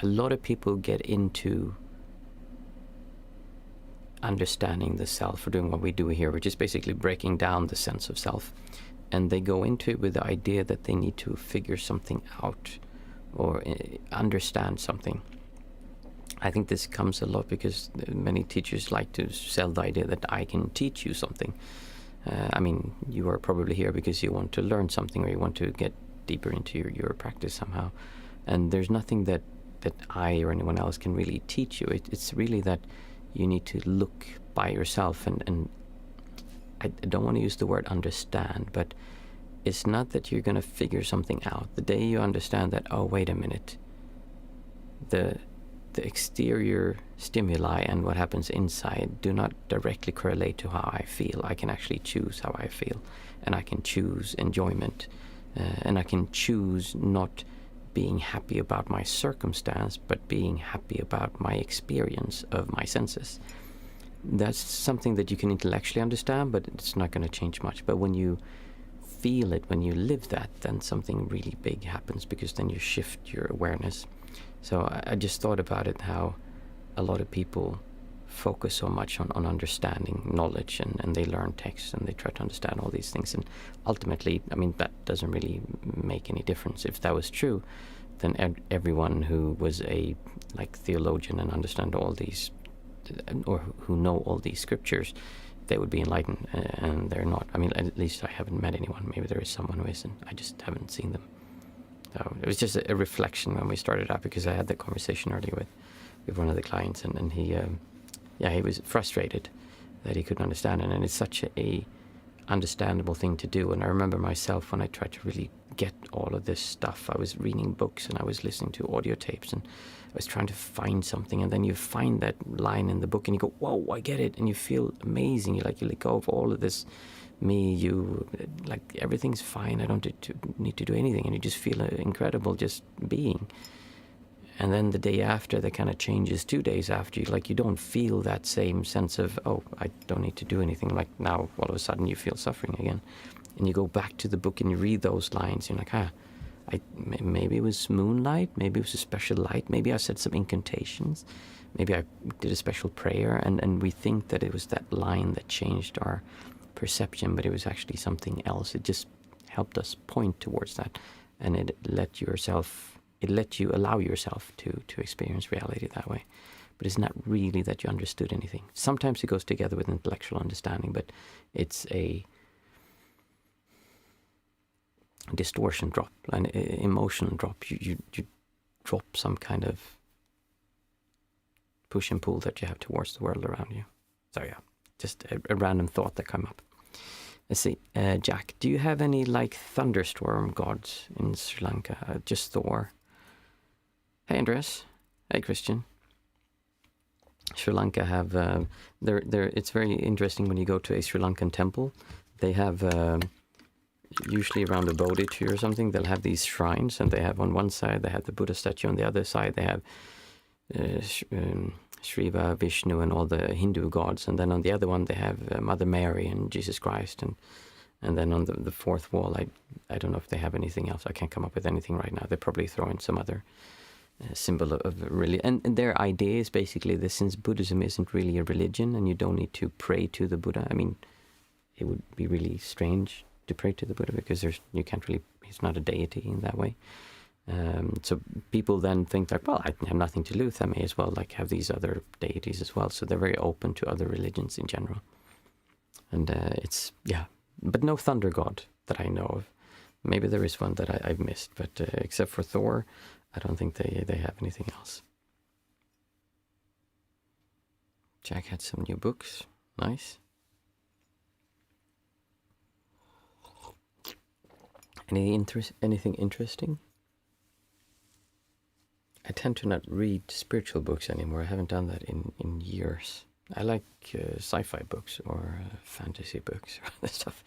a lot of people get into understanding the self, or doing what we do here, which is basically breaking down the sense of self. And they go into it with the idea that they need to figure something out or understand something. I think this comes a lot because many teachers like to sell the idea that I can teach you something. I mean, you are probably here because you want to learn something, or you want to get deeper into your practice somehow. And there's nothing that I or anyone else can really teach you. It's really that you need to look by yourself, and I don't want to use the word understand, but it's not that you're going to figure something out. The day you understand that, oh, wait a minute, the exterior stimuli and what happens inside do not directly correlate to how I feel. I can actually choose how I feel, and I can choose enjoyment, and I can choose not being happy about my circumstance, but being happy about my experience of my senses. That's something that you can intellectually understand, but it's not going to change much. But when you feel it, when you live that, then something really big happens, because then you shift your awareness. So I just thought about it, how a lot of people focus so much on understanding knowledge, and they learn text and they try to understand all these things. And ultimately, I mean, that doesn't really make any difference. If that was true, then everyone who was a theologian and understand all these, or who know all these scriptures, they would be enlightened, and they're not. I mean, at least I haven't met anyone. Maybe there is someone who isn't. I just haven't seen them. So it was just a reflection when we started out, because I had that conversation earlier with one of the clients, and he was frustrated that he couldn't understand it. And it's such a understandable thing to do. And I remember myself, when I tried to really get all of this stuff, I was reading books and I was listening to audio tapes, and I was trying to find something, and then you find that line in the book and you go, whoa, I get it, and you feel amazing. You let go of all of this everything's fine, I don't need to do anything, and you just feel incredible just being. And then the day after, that kind of changes. 2 days after, you don't feel that same sense of, oh, I don't need to do anything. Like now, all of a sudden, you feel suffering again. And you go back to the book and you read those lines. You're like, maybe it was moonlight. Maybe it was a special light. Maybe I said some incantations. Maybe I did a special prayer. And we think that it was that line that changed our perception, but it was actually something else. It just helped us point towards that. And it let you allow yourself to experience reality that way. But it's not really that you understood anything. Sometimes it goes together with intellectual understanding, but it's a distortion drop, an emotional drop. You drop some kind of push and pull that you have towards the world around you. So yeah, just a random thought that came up. Let's see, Jack, do you have any thunderstorm gods in Sri Lanka? Just Thor. Hey, Andreas. Hey, Christian. Sri Lanka have, it's very interesting when you go to a Sri Lankan temple. They have, usually around a Bodhi tree or something, they'll have these shrines, and they have on one side, they have the Buddha statue, on the other side, they have Shiva, Vishnu, and all the Hindu gods. And then on the other one, they have Mother Mary and Jesus Christ. And then on the fourth wall, I don't know if they have anything else. I can't come up with anything right now. They probably throw in some other symbol of religion. And their idea is basically that since Buddhism isn't really a religion, and you don't need to pray to the Buddha, I mean, it would be really strange to pray to the Buddha, because you can't really, he's not a deity in that way. So people then think well, I have nothing to lose, I may as well have these other deities as well. So they're very open to other religions in general. And but no thunder god that I know of. Maybe there is one that I've missed, but except for Thor, I don't think they have anything else. Jack had some new books. Nice. Anything interesting? I tend to not read spiritual books anymore. I haven't done that in years. I like sci-fi books or fantasy books or other stuff,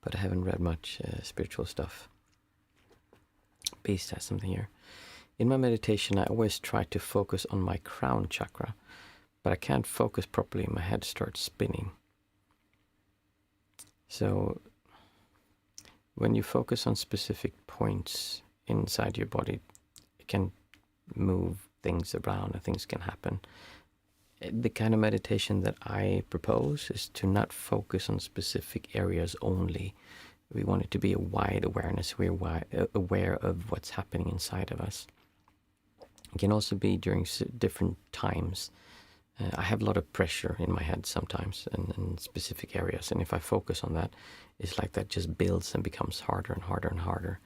but I haven't read much spiritual stuff. Beast has something here. In my meditation, I always try to focus on my crown chakra, but I can't focus properly. My head starts spinning. So when you focus on specific points inside your body, it can move things around and things can happen. The kind of meditation that I propose is to not focus on specific areas only. We want it to be a wide awareness. We're aware of what's happening inside of us. It can also be during different times. I have a lot of pressure in my head sometimes in specific areas. And if I focus on that, it's like that just builds and becomes harder and harder and harder.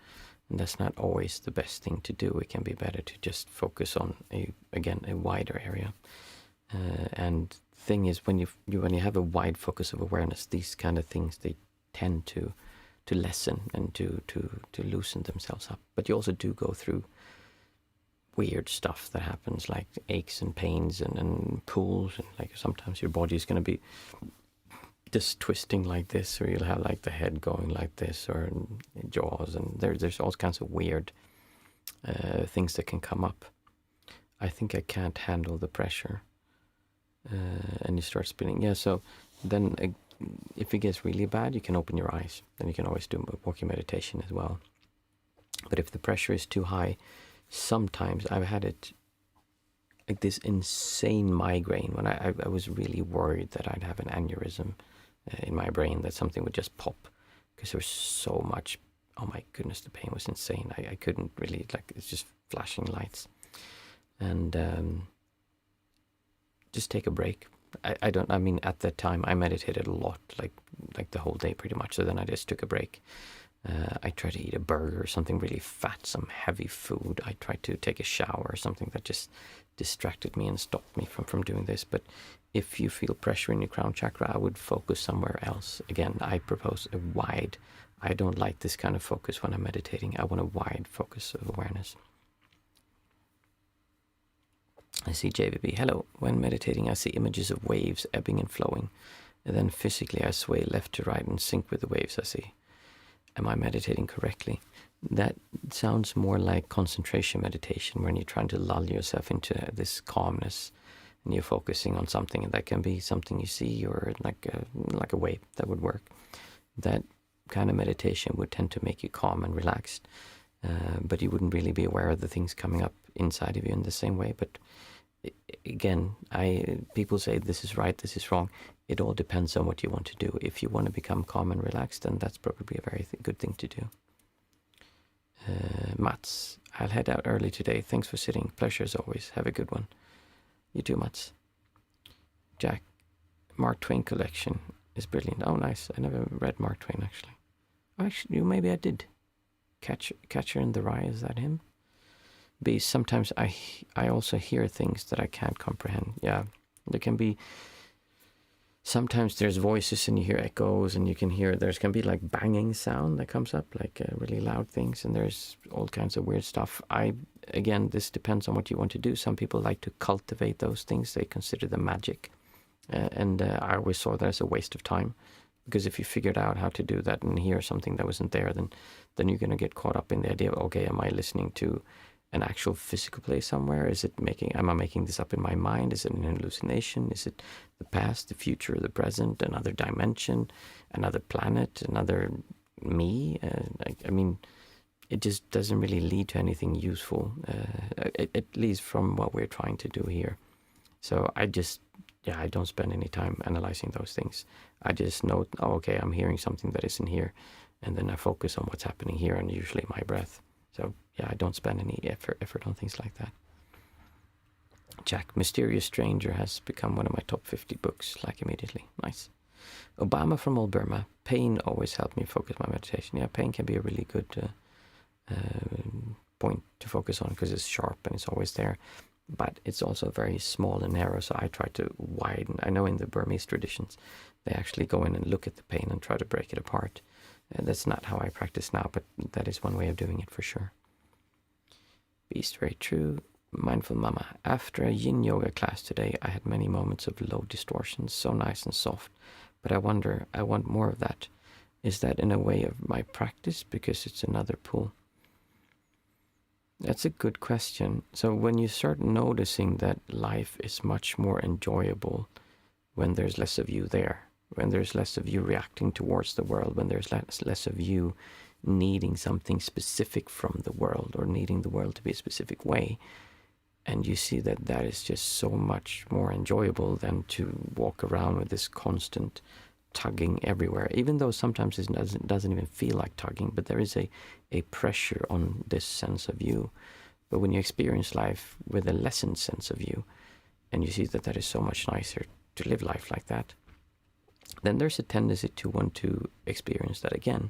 And that's not always the best thing to do. It can be better to just focus on, a wider area. And the thing is, when you have a wide focus of awareness, these kind of things, they tend to lessen and to loosen themselves up. But you also do go through weird stuff that happens, like aches and pains and pulls, and like sometimes your body is going to be just twisting like this, or you'll have like the head going like this, or jaws, and there's all kinds of weird things that can come up. I think I can't handle the pressure, and you start spinning. Yeah, so then if it gets really bad, you can open your eyes. Then you can always do walking meditation as well. But if the pressure is too high, sometimes I've had it like this insane migraine when I was really worried that I'd have an aneurysm in my brain, that something would just pop, because there was so much. Oh my goodness, the pain was insane. I couldn't really, like, it's just flashing lights. And just take a break. I mean, at that time, I meditated a lot, like the whole day pretty much. So then I just took a break. I tried to eat a burger or something really fat, some heavy food. I tried to take a shower or something that just distracted me and stopped me from doing this. But if you feel pressure in your crown chakra, I would focus somewhere else. Again, I propose a wide. I don't like this kind of focus when I'm meditating. I want a wide focus of awareness. I see JVB. Hello. When meditating, I see images of waves ebbing and flowing. And then physically I sway left to right in sync with the waves I see. Am I meditating correctly? That sounds more like concentration meditation, when you're trying to lull yourself into this calmness and you're focusing on something, and that can be something you see, or like a wave. That would work. That kind of meditation would tend to make you calm and relaxed, but you wouldn't really be aware of the things coming up inside of you in the same way. But again, people say this is right, this is wrong. It all depends on what you want to do. If you want to become calm and relaxed, then that's probably a very good thing to do. Mats, I'll head out early today. Thanks for sitting. Pleasure as always. Have a good one. You too, Mats. Jack, Mark Twain collection is brilliant. Oh, nice. I never read Mark Twain, actually. Actually, maybe I did. Catcher in the Rye, is that him? B, sometimes I also hear things that I can't comprehend. Yeah, there can be, sometimes there's voices and you hear echoes, and you can hear, there's can be like banging sound that comes up, like really loud things, and there's all kinds of weird stuff. Again, this depends on what you want to do. Some people like to cultivate those things. They consider them magic. And I always saw that as a waste of time, because if you figured out how to do that and hear something that wasn't there, then you're going to get caught up in the idea of, okay, am I listening to an actual physical place somewhere? Am I making this up in my mind? Is it an hallucination? Is it the past, the future, the present, another dimension, another planet, another me? I mean, it just doesn't really lead to anything useful, at least from what we're trying to do here. So I don't spend any time analyzing those things. I just note, oh, okay, I'm hearing something that isn't here, and then I focus on what's happening here, and usually my breath. So yeah, I don't spend any effort on things like that. Jack, Mysterious Stranger has become one of my top 50 books, like immediately. Nice. Obama from Old Burma. Pain always helped me focus my meditation. Yeah, pain can be a really good point to focus on, because it's sharp and it's always there. But it's also very small and narrow, so I try to widen. I know in the Burmese traditions, they actually go in and look at the pain and try to break it apart. That's not how I practice now, but that is one way of doing it for sure. Beast, very true. Mindful Mama. After a yin yoga class today, I had many moments of low distortions, so nice and soft. But I want more of that. Is that in a way of my practice, because it's another pull? That's a good question. So when you start noticing that life is much more enjoyable when there's less of you there, when there's less of you reacting towards the world, when there's less of you needing something specific from the world, or needing the world to be a specific way, And you see that that is just so much more enjoyable than to walk around with this constant tugging everywhere, even though sometimes it doesn't even feel like tugging, but there is a pressure on this sense of you. But when you experience life with a lessened sense of you, and you see that that is so much nicer to live life like that, then there's a tendency to want to experience that again.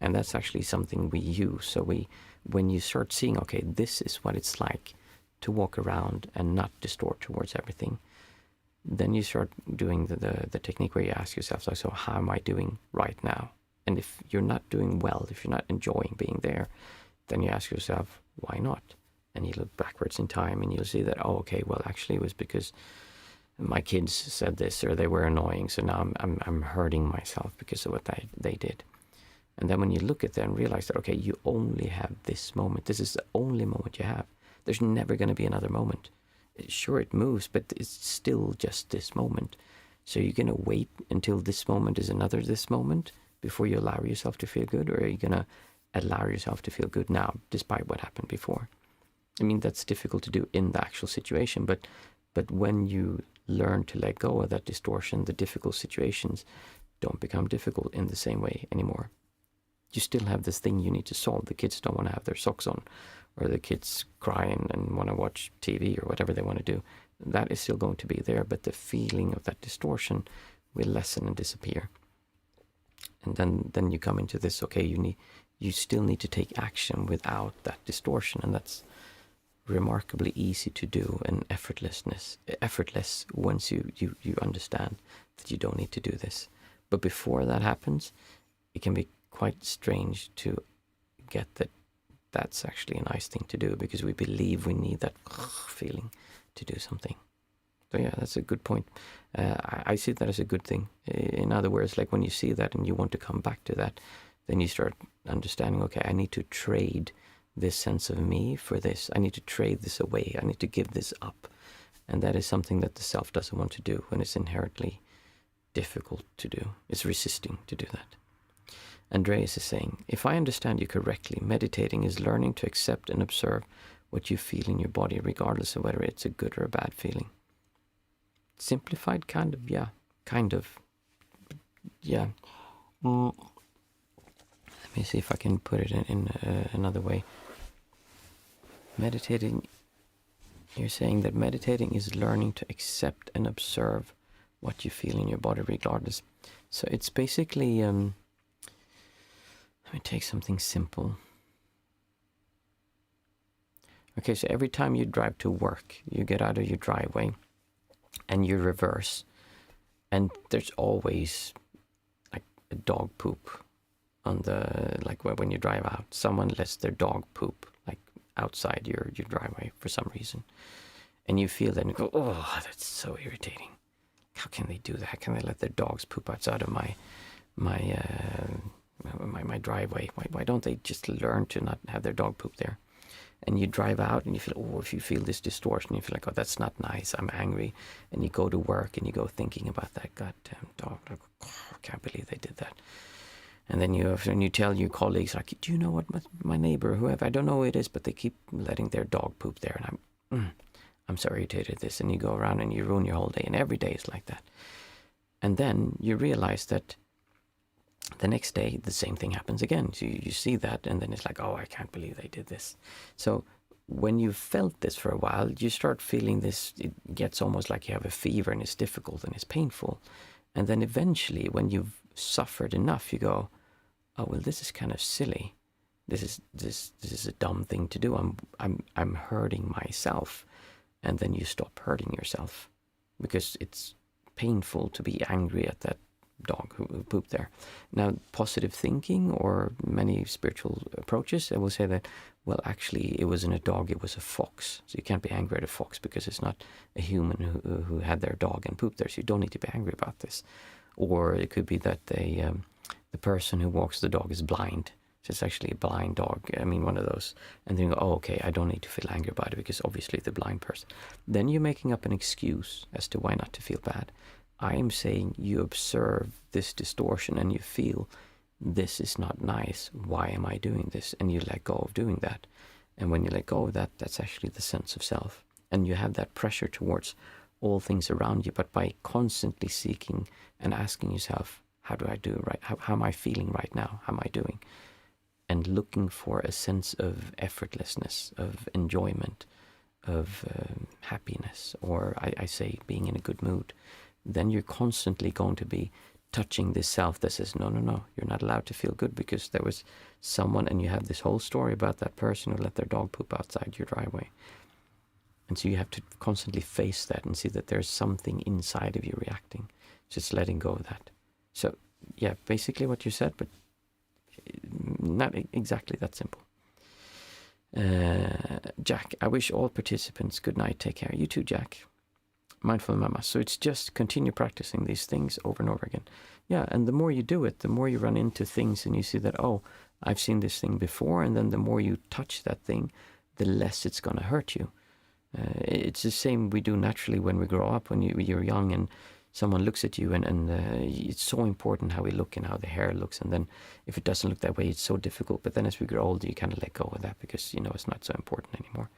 And that's actually something we use. So when you start seeing, okay, this is what it's like to walk around and not distort towards everything, then you start doing the technique where you ask yourself, so how am I doing right now? And if you're not doing well, if you're not enjoying being there, then you ask yourself, why not? And you look backwards in time and you'll see that, oh, okay, well, actually it was because my kids said this or they were annoying, so now I'm hurting myself because of what they did. And then when you look at that and realize that, okay, you only have this moment. This is the only moment you have. There's never going to be another moment. Sure, it moves, but it's still just this moment. So you're going to wait until this moment is another this moment before you allow yourself to feel good, or are you going to allow yourself to feel good now, despite what happened before? I mean, that's difficult to do in the actual situation, but when you learn to let go of that distortion, the difficult situations don't become difficult in the same way anymore. You still have this thing you need to solve. The kids don't want to have their socks on, or the kids crying and want to watch TV or whatever they want to do. That is still going to be there, but the feeling of that distortion will lessen and disappear. And then you come into this, okay, you still need to take action without that distortion, and that's remarkably easy to do and effortless once you understand that you don't need to do this. But before that happens, it can be quite strange to get that that's actually a nice thing to do, because we believe we need that feeling to do something. So yeah, that's a good point. I see that as a good thing. In other words, like when you see that and you want to come back to that, then you start understanding, okay, I need to trade this sense of me for this. I need to trade this away. I need to give this up. And that is something that the self doesn't want to do when it's inherently difficult to do. It's resisting to do that. Andreas is saying, if I understand you correctly, meditating is learning to accept and observe what you feel in your body, regardless of whether it's a good or a bad feeling. Simplified, kind of, yeah. Kind of, yeah. Let me see if I can put it in another way. Meditating, you're saying that meditating is learning to accept and observe what you feel in your body, regardless. So it's basically... Let me take something simple. Okay, so every time you drive to work, you get out of your driveway and you reverse, and there's always like a dog poop on the, like when you drive out. Someone lets their dog poop like outside your driveway for some reason. And you feel that and you go, oh, that's so irritating. How can they do that? How can they let their dogs poop outside of my driveway? Why don't they just learn to not have their dog poop there? And you drive out and you feel, oh, if you feel this distortion, you feel like, oh, that's not nice, I'm angry. And you go to work and you go thinking about that goddamn dog, like, oh, I can't believe they did that. And then you tell your colleagues, like, do you know what my neighbor, whoever, I don't know who it is, but they keep letting their dog poop there, and I'm so irritated at this. And you go around and you ruin your whole day, and every day is like that. And then you realize that the next day, the same thing happens again. So you see that, and then it's like, oh, I can't believe they did this. So when you've felt this for a while, you start feeling this. It gets almost like you have a fever, and it's difficult and it's painful. And then eventually, when you've suffered enough, you go, oh, well, this is kind of silly. This is a dumb thing to do. I'm hurting myself. And then you stop hurting yourself, because it's painful to be angry at that dog who pooped there. Now, positive thinking or many spiritual approaches, I will say that, well, actually, it wasn't a dog, it was a fox. So you can't be angry at a fox because it's not a human who had their dog and pooped there. So you don't need to be angry about this. Or it could be that the person who walks the dog is blind. So it's actually a blind dog. I mean, one of those. And then you go, oh, okay, I don't need to feel angry about it because obviously the blind person. Then you're making up an excuse as to why not to feel bad. I am saying you observe this distortion and you feel this is not nice. Why am I doing this? And you let go of doing that. And when you let go of that, that's actually the sense of self. and you have that pressure towards all things around you. But by constantly seeking and asking yourself, how do I do it right? How am I feeling right now? How am I doing? And looking for a sense of effortlessness, of enjoyment, of happiness, or I say being in a good mood, then you're constantly going to be touching this self that says, no, you're not allowed to feel good because there was someone, and you have this whole story about that person who let their dog poop outside your driveway. And so you have to constantly face that and see that there's something inside of you reacting, just letting go of that. So yeah, basically what you said, but not exactly that simple. Jack, I wish all participants good night, take care. You too, Jack. Mindful Mama. So it's just continue practicing these things over and over again. Yeah, and the more you do it, the more you run into things and you see that, oh, I've seen this thing before, and then the more you touch that thing, the less it's going to hurt you. It's the same we do naturally when we grow up, when you're young and someone looks at you, and it's so important how we look and how the hair looks, and then if it doesn't look that way, it's so difficult. But then as we grow older, you kind of let go of that because, it's not so important anymore.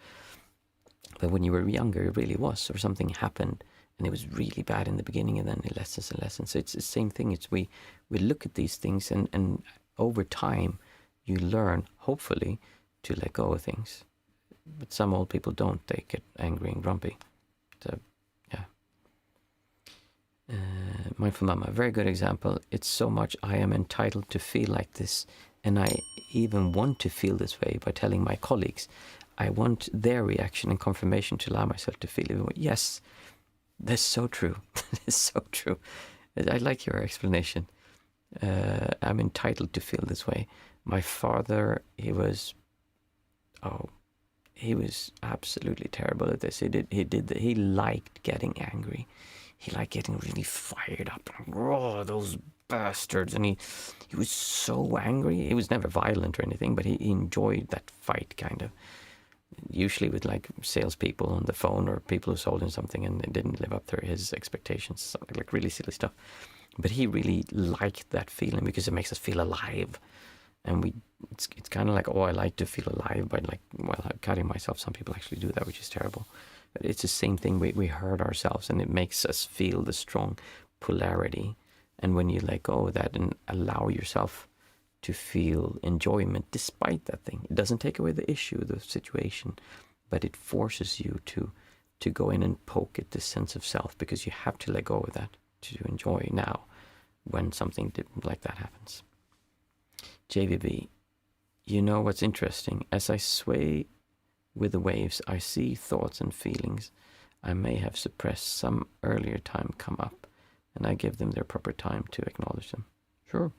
But when you were younger, it really was, or something happened and it was really bad in the beginning, and then it lessens and lessens. So it's the same thing. It's we look at these things, and over time you learn, hopefully, to let go of things. But some old people don't. They get angry and grumpy. So yeah. Mindful Mama, very good example. It's so much I am entitled to feel like this, and I even want to feel this way by telling my colleagues. I want their reaction and confirmation to allow myself to feel it. Yes, that's so true. It's so true. I like your explanation. I'm entitled to feel this way. My father, he was absolutely terrible at this. He liked getting angry. He liked getting really fired up. Oh, those bastards. And he was so angry. He was never violent or anything, but he enjoyed that fight, kind of. Usually with like salespeople on the phone, or people who sold him something and they didn't live up to his expectations, something like really silly stuff. But he really liked that feeling because it makes us feel alive. And it's kind of like, I like to feel alive by cutting myself. Some people actually do that, which is terrible. But it's the same thing. We hurt ourselves, and it makes us feel the strong polarity. And when you let go of that and allow yourself to feel enjoyment despite that thing, it doesn't take away the issue, the situation, but it forces you to go in and poke at this sense of self, because you have to let go of that to enjoy now when something like that happens. JVB, what's interesting? As I sway with the waves, I see thoughts and feelings I may have suppressed some earlier time come up, and I give them their proper time to acknowledge them. Sure.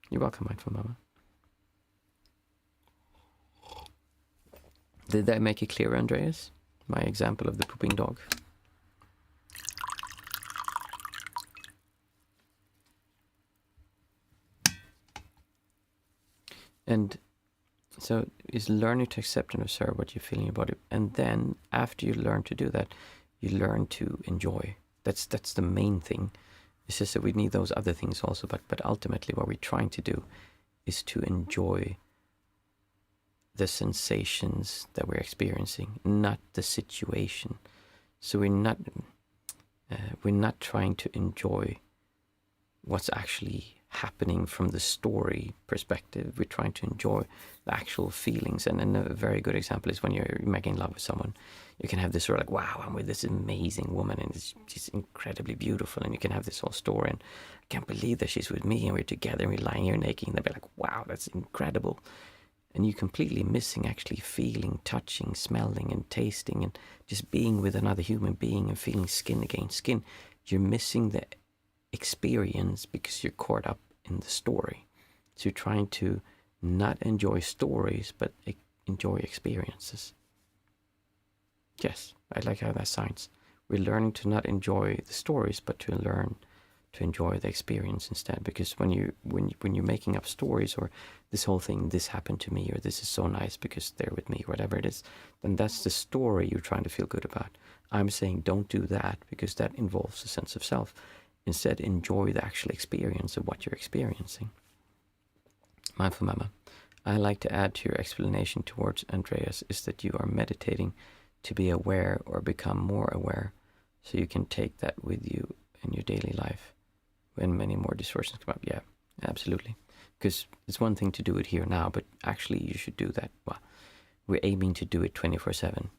You're welcome, Mindful Mama. Did I make it clear, Andreas? My example of the pooping dog? And so is learning to accept and observe what you feel in your body. And then after you learn to do that, you learn to enjoy. That's the main thing. It's just that we need those other things also. But ultimately what we're trying to do is to enjoy the sensations that we're experiencing, not the situation. So we're not trying to enjoy what's actually happening from the story perspective. We're trying to enjoy the actual feelings. And a very good example is when you're making love with someone. You can have this sort of like, wow, I'm with this amazing woman and she's incredibly beautiful, and you can have this whole story, and I can't believe that she's with me and we're together and we're lying here naked, and they'll be like, wow, that's incredible. And you're completely missing actually feeling, touching, smelling and tasting and just being with another human being and feeling skin against skin. You're missing the experience because you're caught up in the story. So you're trying to not enjoy stories, but enjoy experiences. Yes, I like how that sounds. We're learning to not enjoy the stories, but to learn to enjoy the experience instead. Because when you're making up stories, or this whole thing, this happened to me, or this is so nice because they're with me, whatever it is, then that's the story you're trying to feel good about. I'm saying don't do that, because that involves a sense of self. Instead, enjoy the actual experience of what you're experiencing. Mindful Mama, I like to add to your explanation towards Andreas is that you are meditating to be aware or become more aware, so you can take that with you in your daily life when many more distortions come up. Yeah, absolutely. Because it's one thing to do it here now, but actually you should do that. Well, we're aiming to do it 24/7.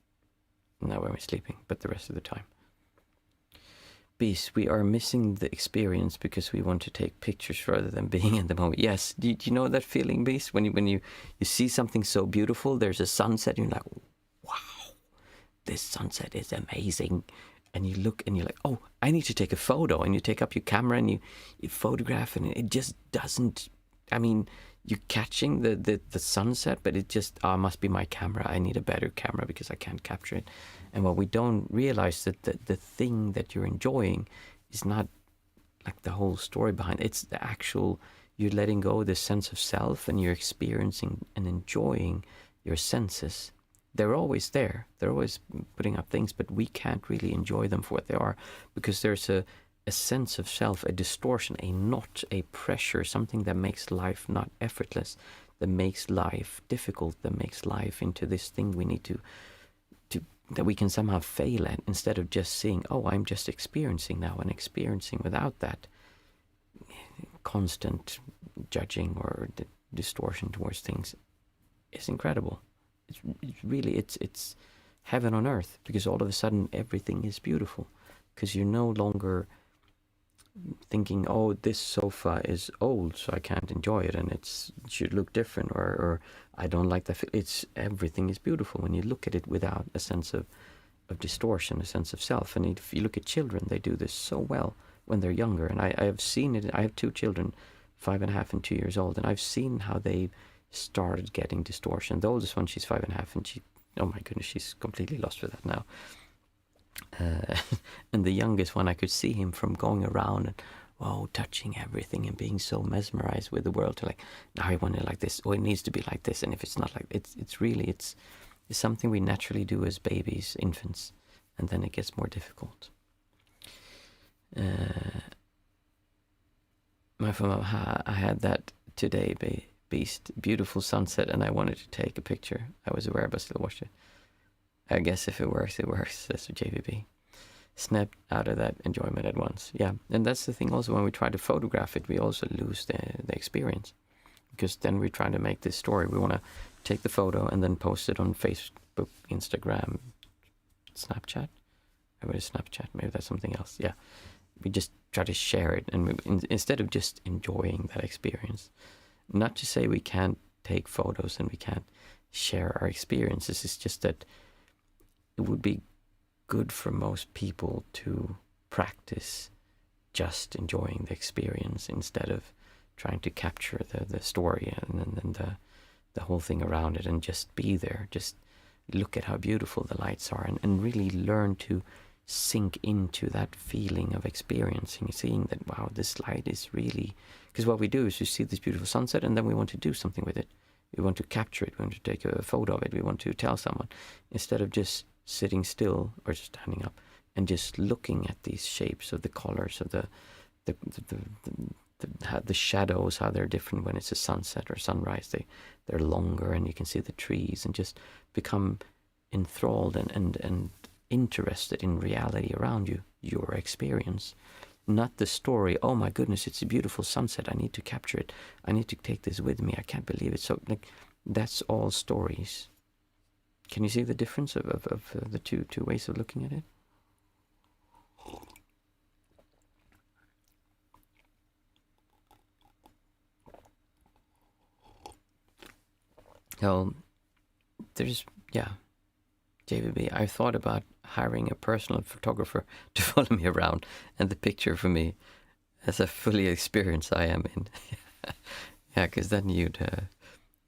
Not when we're sleeping, but the rest of the time. Beast, we are missing the experience because we want to take pictures rather than being in the moment. Yes, do you know that feeling, Beast? When you see something so beautiful, there's a sunset, and you're like, wow, this sunset is amazing. And you look and you're like, oh, I need to take a photo. And you take up your camera and you photograph, and it just doesn't, I mean, you're catching the sunset, but it just, must be my camera. I need a better camera because I can't capture it. And what we don't realize that the thing that you're enjoying is not like the whole story behind it. It's the actual, you're letting go of the sense of self, and you're experiencing and enjoying your senses. They're always there. They're always putting up things, but we can't really enjoy them for what they are, because there's a sense of self, a distortion, a knot, a pressure, something that makes life not effortless, that makes life difficult, that makes life into this thing we need to that we can somehow fail at, instead of just seeing, oh, I'm just experiencing now, and experiencing without that constant judging or distortion towards things is incredible. It's really, it's heaven on earth, because all of a sudden everything is beautiful, because you're no longer thinking, oh, this sofa is old, so I can't enjoy it, and it should look different, or I don't like that. It's, everything is beautiful when you look at it without a sense of distortion, a sense of self. And if you look at children, they do this so well when they're younger. And I have seen it. I have two children, 5.5 and 2 years old, and I've seen how they started getting distortion. The oldest one, she's 5.5, and she, oh my goodness, she's completely lost with that now. And the youngest one, I could see him from going around and, wow, touching everything and being so mesmerized with the world, to like, now I want it like this, or it needs to be like this. And if it's not like, it's really, it's something we naturally do as babies, infants, and then it gets more difficult. My phone, I had that today, Beast, beautiful sunset, and I wanted to take a picture. I was aware, but still watched it. I guess if it works, it works, says JVB. Snapped out of that enjoyment at once. Yeah, and that's the thing also, when we try to photograph it, we also lose the experience, because then we're trying to make this story. We want to take the photo and then post it on Facebook, Instagram, Snapchat. What is Snapchat? Maybe that's something else. Yeah, we just try to share it, and instead of just enjoying that experience. Not to say we can't take photos and we can't share our experiences. It's just that it would be good for most people to practice just enjoying the experience, instead of trying to capture the story and the whole thing around it, and just be there. Just look at how beautiful the lights are, and really learn to sink into that feeling of experiencing, seeing that, wow, this light is really... Because what we do is we see this beautiful sunset, and then we want to do something with it. We want to capture it. We want to take a photo of it. We want to tell someone, instead of just sitting still or just standing up and just looking at these shapes of the colors of the shadows, how they're different when it's a sunset or sunrise. They're longer, and you can see the trees, and just become enthralled and interested in reality around you, your experience, not the story. Oh my goodness, it's a beautiful sunset, I need to capture it, I need to take this with me, I can't believe it. So like, that's all stories. Can you see the difference of the two ways of looking at it? Well, there's, yeah, JVB, I thought about hiring a personal photographer to follow me around and the picture for me, as a fully experienced I am in. Yeah, because then you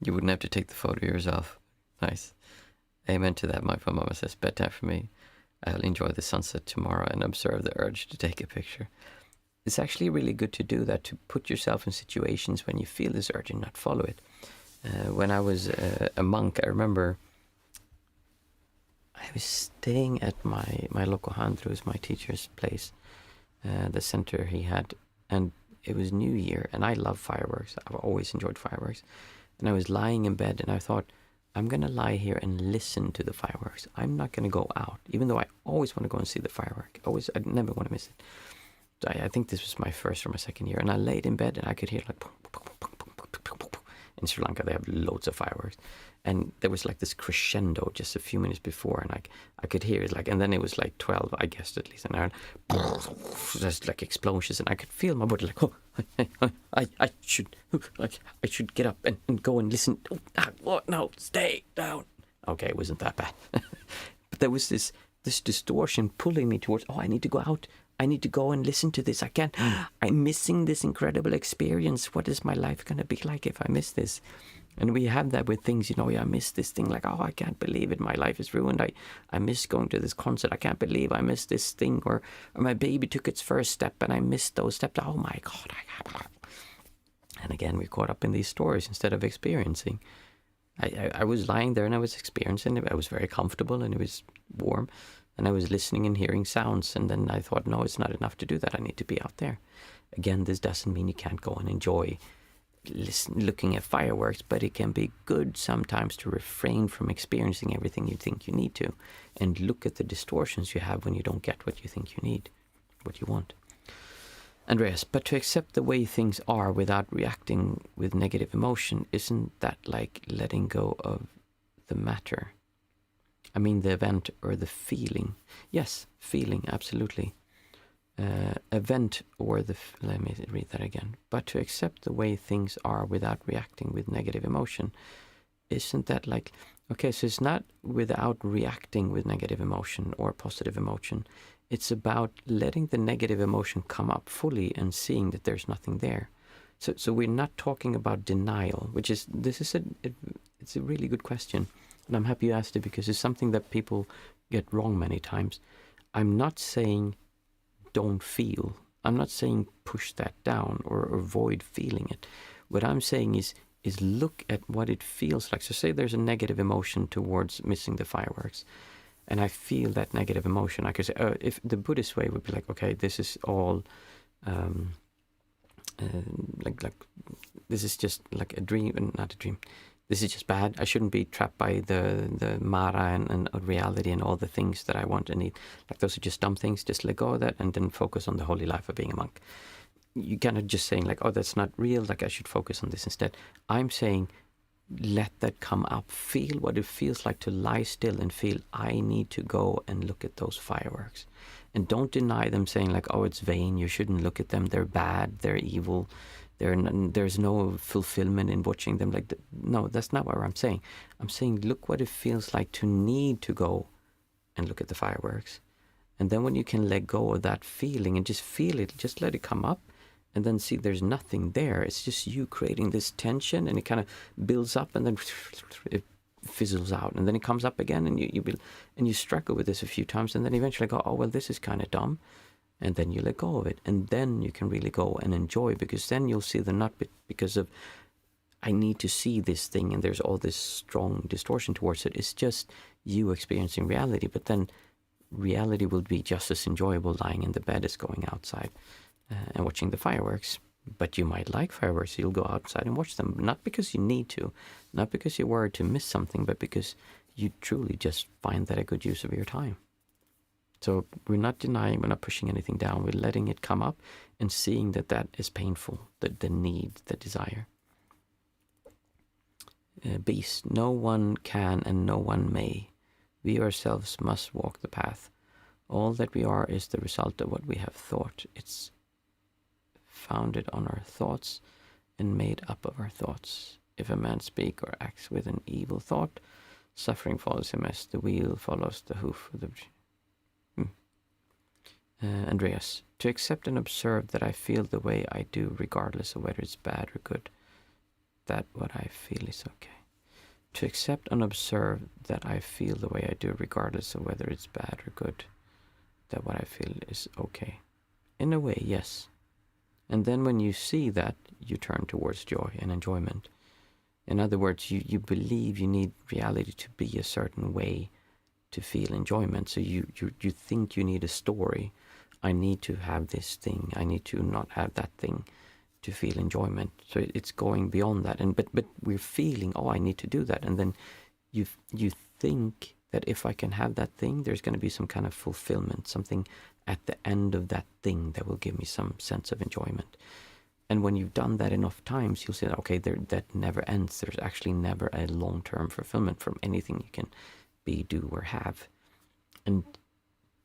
wouldn't have to take the photo yourself. Nice. Amen to that. My mama says, bedtime for me. I'll enjoy the sunset tomorrow and observe the urge to take a picture. It's actually really good to do that, to put yourself in situations when you feel this urge and not follow it. When I was a monk, I remember I was staying at my local handrus, my teacher's place, the center he had, and it was New Year, and I love fireworks. I've always enjoyed fireworks. And I was lying in bed, and I thought, I'm going to lie here and listen to the fireworks. I'm not going to go out, even though I always want to go and see the firework. I never want to miss it. So I think this was my first or my second year, and I laid in bed and I could hear like, in Sri Lanka they have loads of fireworks, and there was like this crescendo just a few minutes before, and like I could hear it like, and then it was like 12, I guessed at least, and I just like explosions, and I could feel my body like, oh, I should get up and go and listen. Oh, no, stay down. Okay, it wasn't that bad, but there was this distortion pulling me towards, oh, I need to go out. I need to go and listen to this. I can't. I'm missing this incredible experience. What is my life going to be like if I miss this? And we have that with things, I miss this thing. Like, oh, I can't believe it. My life is ruined. I miss going to this concert. I can't believe I missed this thing. Or my baby took its first step and I missed those steps. Oh my God. And again, we're caught up in these stories instead of experiencing. I was lying there and I was experiencing it. I was very comfortable and it was warm. And I was listening and hearing sounds. And then I thought, no, it's not enough to do that. I need to be out there. Again, this doesn't mean you can't go and enjoy looking at fireworks, but it can be good sometimes to refrain from experiencing everything you think you need to and look at the distortions you have when you don't get what you think you need, what you want. Andreas, but to accept the way things are without reacting with negative emotion, isn't that like letting go of the matter? I mean, the event or the feeling. Yes, feeling, absolutely. Event or let me read that again. But to accept the way things are without reacting with negative emotion, isn't that like, okay, so it's not without reacting with negative emotion or positive emotion. It's about letting the negative emotion come up fully and seeing that there's nothing there. So we're not talking about denial, it's a really good question. And I'm happy you asked it because it's something that people get wrong many times. I'm not saying don't feel. I'm not saying push that down or avoid feeling it. What I'm saying is look at what it feels like. So say there's a negative emotion towards missing the fireworks. And I feel that negative emotion. I could say, if the Buddhist way would be like, okay, this is all like this is just like a dream, not a dream. This is just bad. I shouldn't be trapped by the Mara and reality and all the things that I want and need. Like those are just dumb things. Just let go of that and then focus on the holy life of being a monk. You cannot just saying like, oh, that's not real. Like I should focus on this instead. I'm saying let that come up. Feel what it feels like to lie still and feel I need to go and look at those fireworks. And don't deny them saying like, oh, it's vain. You shouldn't look at them. They're bad. They're evil. There's no fulfillment in watching them. No, that's not what I'm saying. I'm saying look what it feels like to need to go and look at the fireworks. And then when you can let go of that feeling and just feel it, just let it come up and then see there's nothing there. It's just you creating this tension and it kind of builds up and then it fizzles out. And then it comes up again and you struggle with this a few times and then eventually go, oh, well, this is kind of dumb. And then you let go of it. And then you can really go and enjoy because then you'll see the not because of I need to see this thing and there's all this strong distortion towards it. It's just you experiencing reality. But then reality will be just as enjoyable lying in the bed as going outside and watching the fireworks. But you might like fireworks. So you'll go outside and watch them. Not because you need to. Not because you're worried to miss something. But because you truly just find that a good use of your time. So we're not denying, we're not pushing anything down. We're letting it come up and seeing that is painful, the need, the desire. Beast, no one can and no one may. We ourselves must walk the path. All that we are is the result of what we have thought. It's founded on our thoughts and made up of our thoughts. If a man speak or acts with an evil thought, suffering follows him as the wheel follows the hoof of the... Andreas, to accept and observe that I feel the way I do regardless of whether it's bad or good, that what I feel is okay. To accept and observe that I feel the way I do regardless of whether it's bad or good, that what I feel is okay. In a way, yes. And then when you see that, you turn towards joy and enjoyment. In other words, you believe you need reality to be a certain way to feel enjoyment. So you think you need a story. I need to have this thing. I need to not have that thing to feel enjoyment. So it's going beyond that. But we're feeling, oh, I need to do that. And then you think that if I can have that thing, there's going to be some kind of fulfillment, something at the end of that thing that will give me some sense of enjoyment. And when you've done that enough times, you'll see that, okay, that never ends. There's actually never a long-term fulfillment from anything you can be, do, or have. And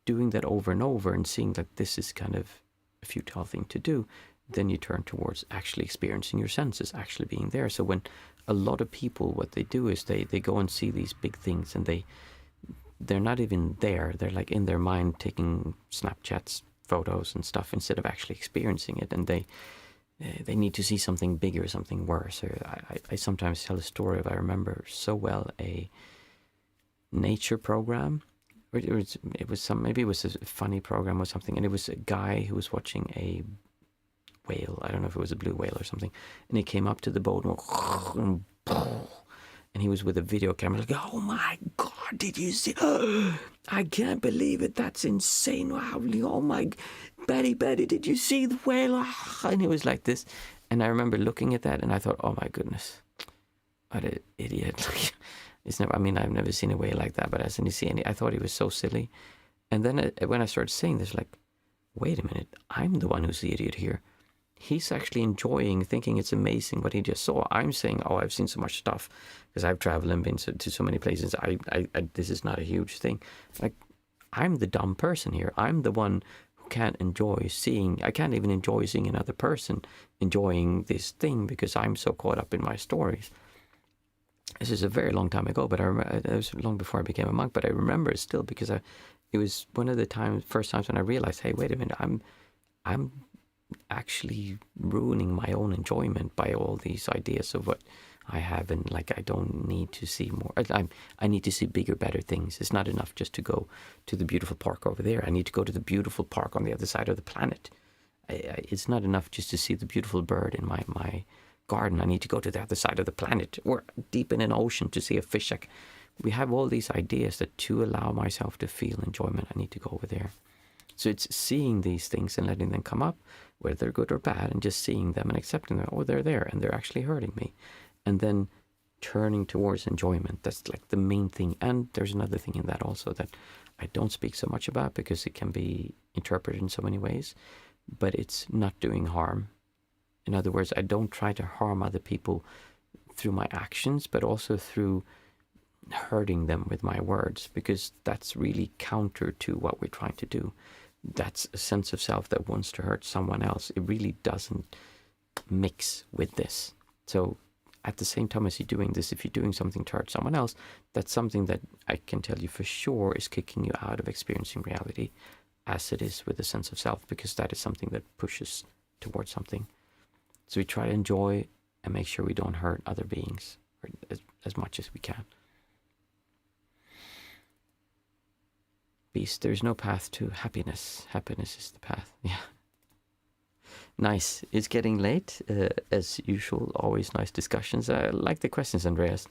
doing that over and over and seeing that this is kind of a futile thing to do, then you turn towards actually experiencing your senses, actually being there. So when a lot of people, what they do is they go and see these big things, and they're not even there. They're like in their mind taking Snapchats, photos and stuff, instead of actually experiencing it. And they need to see something bigger, something worse. Or I sometimes tell a story of, I remember so well, a nature program. It was some, maybe it was a funny program or something, and it was a guy who was watching a whale. I don't know if it was a blue whale or something, and he came up to the boat and he was with a video camera, like, oh my God, did you see? I can't believe it. That's insane. Wow. Oh my, Betty, did you see the whale? And he was like this. And I remember looking at that and I thought, oh my goodness, what an idiot. It's never, I mean, I've never seen a whale like that, but I didn't see any. I thought he was so silly. And then when I started saying this, like, wait a minute, I'm the one who's the idiot here. He's actually enjoying, thinking it's amazing what he just saw. I'm saying, oh, I've seen so much stuff because I've traveled and been to so many places. I this is not a huge thing. Like, I'm the dumb person here. I'm the one who can't enjoy seeing. I can't even enjoy seeing another person enjoying this thing because I'm so caught up in my stories. This is a very long time ago, but I remember, it was long before I became a monk, but I remember it still because it was one of the first times when I realized, hey, wait a minute, I'm actually ruining my own enjoyment by all these ideas of what I have, and like, I don't need to see more. I need to see bigger, better things. It's not enough just to go to the beautiful park over there. I need to go to the beautiful park on the other side of the planet. It's not enough just to see the beautiful bird in my garden. I need to go to the other side of the planet, or deep in an ocean to see a fish. We have all these ideas that to allow myself to feel enjoyment, I need to go over there. So it's seeing these things and letting them come up, whether they're good or bad, and just seeing them and accepting them. Oh, they're there and they're actually hurting me. And then turning towards enjoyment. That's like the main thing. And there's another thing in that also that I don't speak so much about because it can be interpreted in so many ways, but it's not doing harm. In other words, I don't try to harm other people through my actions, but also through hurting them with my words, because that's really counter to what we're trying to do. That's a sense of self that wants to hurt someone else. It really doesn't mix with this. So at the same time as you're doing this, if you're doing something to hurt someone else, that's something that I can tell you for sure is kicking you out of experiencing reality as it is with a sense of self, because that is something that pushes towards something. So we try to enjoy and make sure we don't hurt other beings as much as we can. Beast, there's no path to happiness. Happiness is the path. Yeah. Nice. It's getting late, as usual. Always nice discussions. I like the questions, Andreas.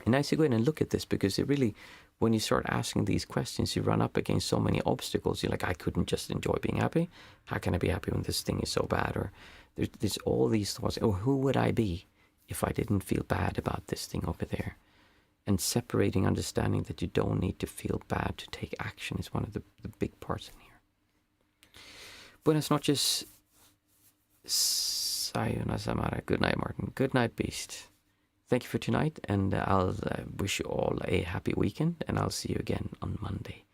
And nice to go in and look at this, because it really, when you start asking these questions, you run up against so many obstacles. You're like, I couldn't just enjoy being happy. How can I be happy when this thing is so bad? Or there's all these thoughts. Oh, who would I be if I didn't feel bad about this thing over there? And separating, understanding that you don't need to feel bad to take action is one of the big parts in here. Buenas noches. Sayonara Samara. Good night, Martin. Good night, Beast. Thank you for tonight, and I'll wish you all a happy weekend, and I'll see you again on Monday.